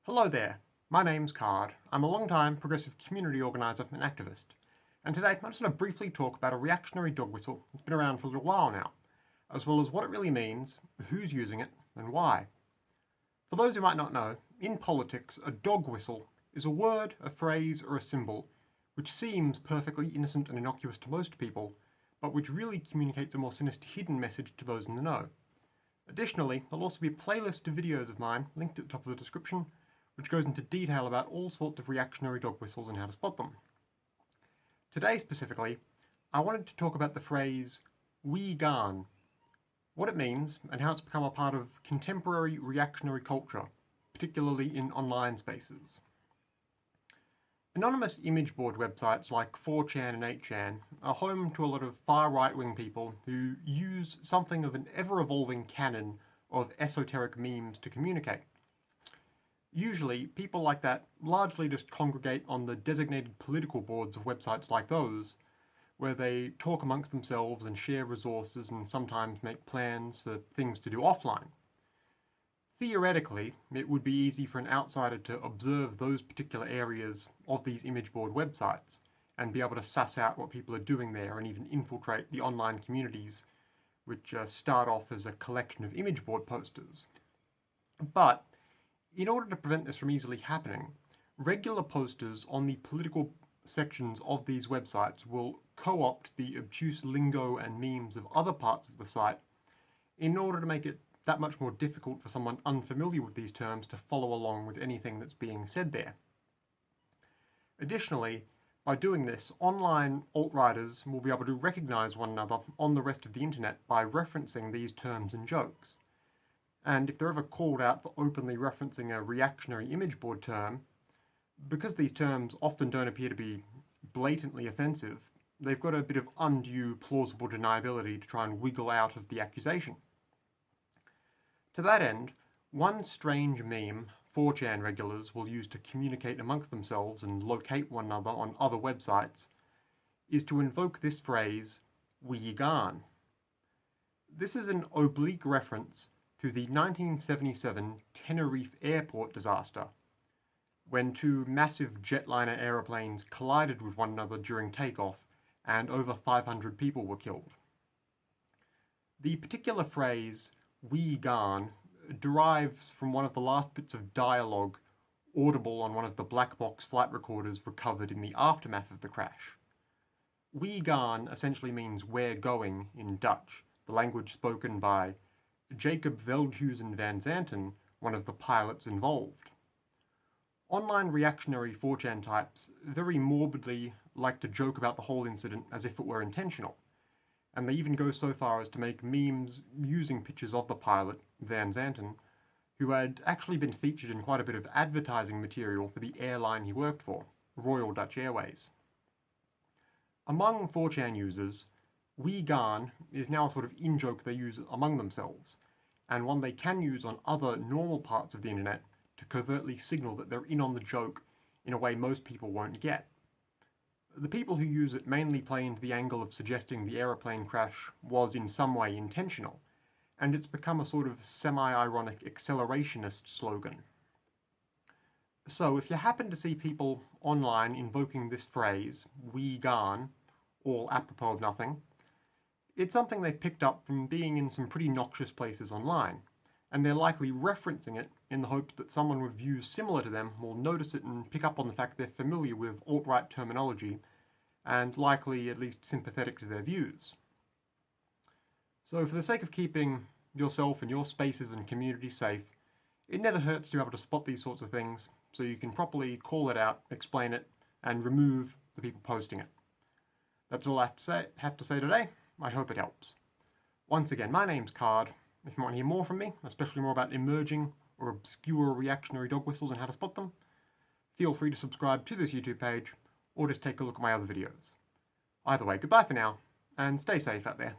Hello there, my name's Card. I'm a long-time progressive community organiser and activist, and today I just want to briefly talk about a reactionary dog whistle that's been around for a little while now, as well as what it really means, who's using it, and why. For those who might not know, in politics, a dog whistle is a word, a phrase, or a symbol which seems perfectly innocent and innocuous to most people, but which really communicates a more sinister hidden message to those in the know. Additionally, there'll also be a playlist of videos of mine linked at the top of the description, which goes into detail about all sorts of reactionary dog whistles and how to spot them. Today specifically, I wanted to talk about the phrase Gaan, what it means and how it's become a part of contemporary reactionary culture, particularly in online spaces. Anonymous image board websites like 4chan and 8chan are home to a lot of far right-wing people who use something of an ever-evolving canon of esoteric memes to communicate. Usually, people like that largely just congregate on the designated political boards of websites like those, where they talk amongst themselves and share resources and sometimes make plans for things to do offline. Theoretically, it would be easy for an outsider to observe those particular areas of these image board websites and be able to suss out what people are doing there and even infiltrate the online communities, which start off as a collection of image board posters. But in order to prevent this from easily happening, regular posters on the political sections of these websites will co-opt the obtuse lingo and memes of other parts of the site in order to make it that much more difficult for someone unfamiliar with these terms to follow along with anything that's being said there. Additionally, by doing this, online alt-righters will be able to recognize one another on the rest of the internet by referencing these terms and jokes. And if they're ever called out for openly referencing a reactionary image board term, because these terms often don't appear to be blatantly offensive, they've got a bit of undue plausible deniability to try and wiggle out of the accusation. To that end, one strange meme 4chan regulars will use to communicate amongst themselves and locate one another on other websites is to invoke this phrase, Gaan. This is an oblique reference to the 1977 Tenerife airport disaster, when two massive jetliner aeroplanes collided with one another during takeoff and over 500 people were killed. The particular phrase, Gaan, derives from one of the last bits of dialogue audible on one of the black box flight recorders recovered in the aftermath of the crash. Gaan essentially means "we're going" in Dutch, the language spoken by Jacob Veldhuizen van Zanten, one of the pilots involved. Online reactionary 4chan types very morbidly like to joke about the whole incident as if it were intentional, and they even go so far as to make memes using pictures of the pilot, Van Zanten, who had actually been featured in quite a bit of advertising material for the airline he worked for, Royal Dutch Airways. Among 4chan users, Gaan is now a sort of in-joke they use among themselves, and one they can use on other normal parts of the internet to covertly signal that they're in on the joke in a way most people won't get. The people who use it mainly play into the angle of suggesting the aeroplane crash was in some way intentional, and it's become a sort of semi-ironic accelerationist slogan. So if you happen to see people online invoking this phrase, Gaan, all apropos of nothing, it's something they've picked up from being in some pretty noxious places online, and they're likely referencing it in the hope that someone with views similar to them will notice it and pick up on the fact they're familiar with alt-right terminology, and likely at least sympathetic to their views. So for the sake of keeping yourself and your spaces and community safe, it never hurts to be able to spot these sorts of things, so you can properly call it out, explain it, and remove the people posting it. That's all I have to say today. I hope it helps. Once again, my name's Card. If you want to hear more from me, especially more about emerging or obscure reactionary dog whistles and how to spot them, feel free to subscribe to this YouTube page, or just take a look at my other videos. Either way, goodbye for now, and stay safe out there.